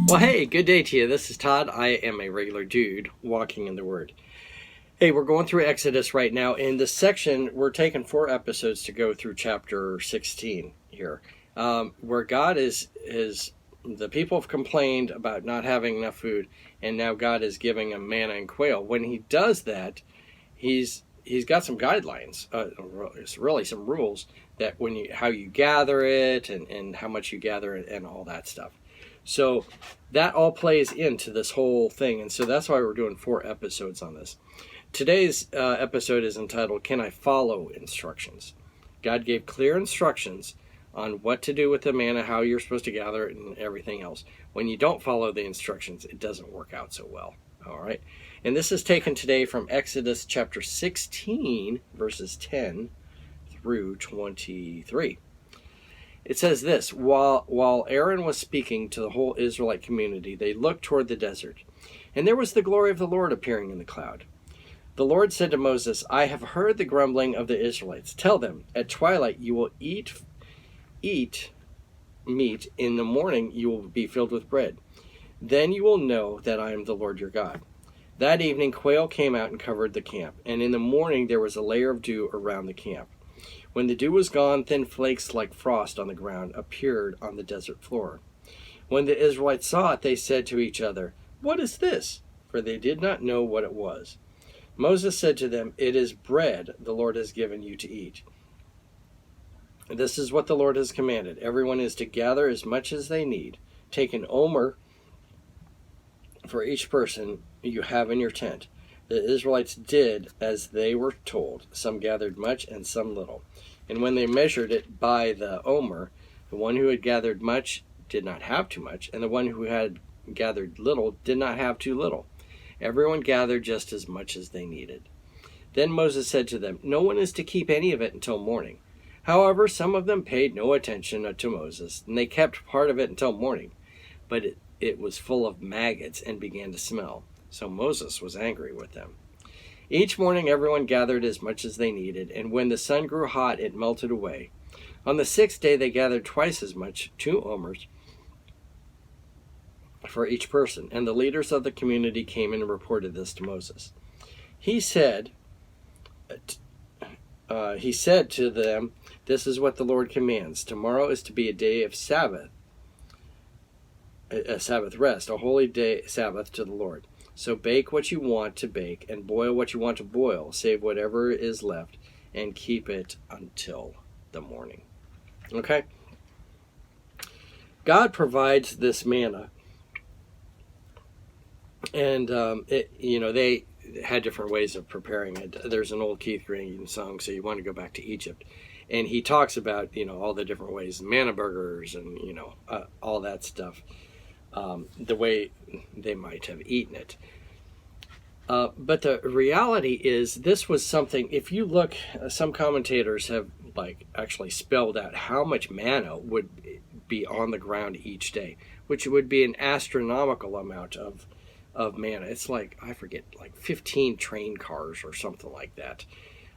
Well, hey, good day to you. This is Todd. I am a regular dude walking in the Word. Hey, we're going through Exodus right now. In this section, we're taking 4 episodes to go through chapter 16 here, where God is the people have complained about not having enough food, and now God is giving them manna and quail. When He does that, He's got some guidelines. It's really some rules that how you gather it and how much you gather it and all that stuff. So that all plays into this whole thing, and so that's why we're doing 4 episodes on this. Today's episode is entitled, Can I Follow Instructions? God gave clear instructions on what to do with the manna, how you're supposed to gather it, and everything else. When you don't follow the instructions, it doesn't work out so well. All right? And this is taken today from Exodus chapter 16, verses 10 through 23. It says this, while Aaron was speaking to the whole Israelite community, they looked toward the desert, and there was the glory of the Lord appearing in the cloud. The Lord said to Moses, I have heard the grumbling of the Israelites. Tell them, at twilight you will eat meat, in the morning you will be filled with bread. Then you will know that I am the Lord your God. That evening quail came out and covered the camp, and in the morning there was a layer of dew around the camp. When the dew was gone, thin flakes like frost on the ground appeared on the desert floor. When the Israelites saw it, they said to each other, What is this? For they did not know what it was. Moses said to them, It is bread the Lord has given you to eat. This is what the Lord has commanded. Everyone is to gather as much as they need. Take an omer for each person you have in your tent. The Israelites did as they were told. Some gathered much and some little. And when they measured it by the omer, the one who had gathered much did not have too much, and the one who had gathered little did not have too little. Everyone gathered just as much as they needed. Then Moses said to them, No one is to keep any of it until morning. However, some of them paid no attention to Moses, and they kept part of it until morning. But it was full of maggots and began to smell. So Moses was angry with them. Each morning everyone gathered as much as they needed, and when the sun grew hot, it melted away. On the 6th day they gathered twice as much, 2 omers, for each person, and the leaders of the community came and reported this to Moses. He said to them, This is what the Lord commands. Tomorrow is to be a day of Sabbath, a Sabbath rest, a holy day Sabbath to the Lord. So bake what you want to bake, and boil what you want to boil, save whatever is left, and keep it until the morning. Okay? God provides this manna, and they had different ways of preparing it. There's an old Keith Green song, So You Want to Go Back to Egypt, and he talks about all the different ways, manna burgers, and all that stuff. The way they might have eaten it. But the reality is this was something, if you look, some commentators have actually spelled out how much manna would be on the ground each day, which would be an astronomical amount of manna. It's I forget, 15 train cars or something like that,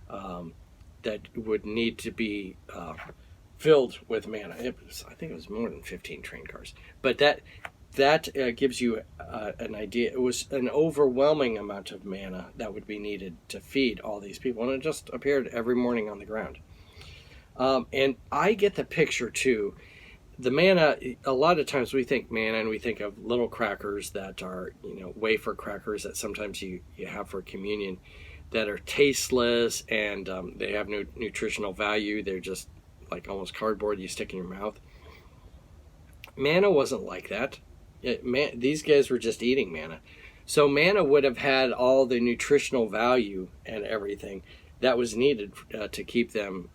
that would need to be filled with manna. I think it was more than 15 train cars. But that gives you an idea. It was an overwhelming amount of manna that would be needed to feed all these people, and it just appeared every morning on the ground. And I get the picture too. The manna, a lot of times we think manna and we think of little crackers that are, wafer crackers that sometimes you have for communion, that are tasteless and they have no nutritional value. They're just almost cardboard you stick in your mouth. Manna wasn't like that. These guys were just eating manna. So manna would have had all the nutritional value and everything that was needed to keep them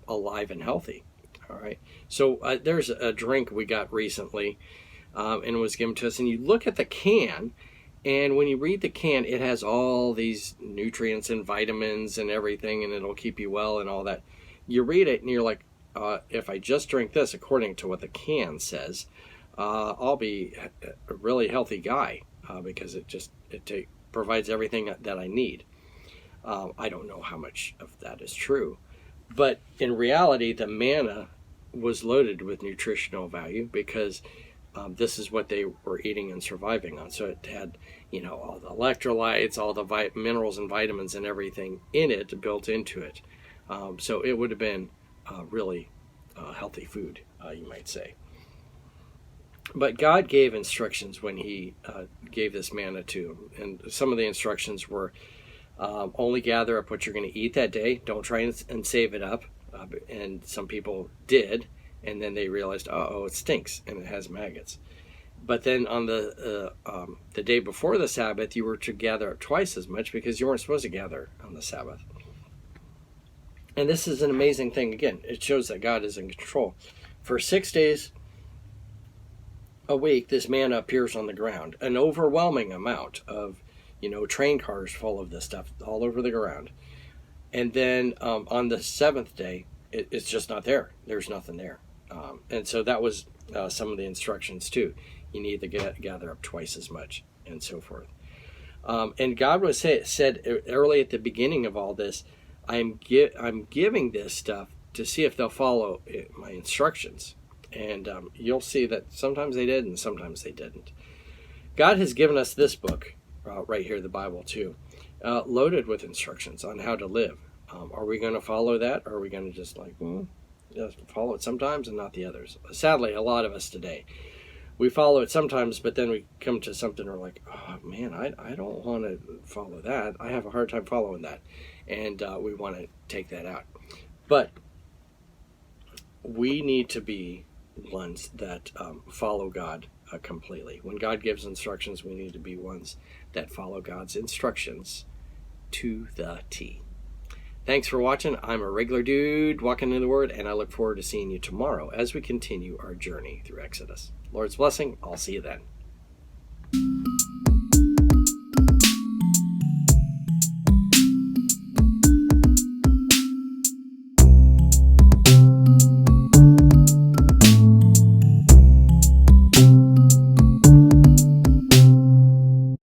alive and healthy. All right. So there's a drink we got recently, and it was given to us. And you look at the can, and when you read the can, it has all these nutrients and vitamins and everything, and it'll keep you well and all that. You read it, and you're like, if I just drink this according to what the can says, I'll be a really healthy guy because it provides everything that I need. I don't know how much of that is true, but in reality, the manna was loaded with nutritional value because this is what they were eating and surviving on. So it had, all the electrolytes, all the minerals and vitamins and everything in it built into it. So it would have been really healthy food, you might say. But God gave instructions when he gave this manna to them. And some of the instructions were only gather up what you're going to eat that day. Don't try and save it up. And some people did. And then they realized, it stinks and it has maggots. But then on the day before the Sabbath, you were to gather up twice as much because you weren't supposed to gather on the Sabbath. And this is an amazing thing. Again, it shows that God is in control. For 6 days a week, this manna appears on the ground. An overwhelming amount of, train cars full of this stuff all over the ground. And then on the seventh day, it's just not there. There's nothing there. And so that was some of the instructions too. You need to gather up twice as much and so forth. And God said early at the beginning of all this, I'm giving this stuff to see if they'll follow my instructions. And you'll see that sometimes they did and sometimes they didn't. God has given us this book right here, the Bible too, loaded with instructions on how to live. Are we going to follow that, or are we going to just just follow it sometimes and not the others? Sadly, a lot of us today, we follow it sometimes, but then we come to something and we're like, oh man, I don't want to follow that. I have a hard time following that. And we want to take that out. But we need to be ones that follow God completely. When God gives instructions, we need to be ones that follow God's instructions to the T. Thanks for watching. I'm a regular dude walking in the Word, and I look forward to seeing you tomorrow as we continue our journey through Exodus. Lord's blessing. I'll see you then.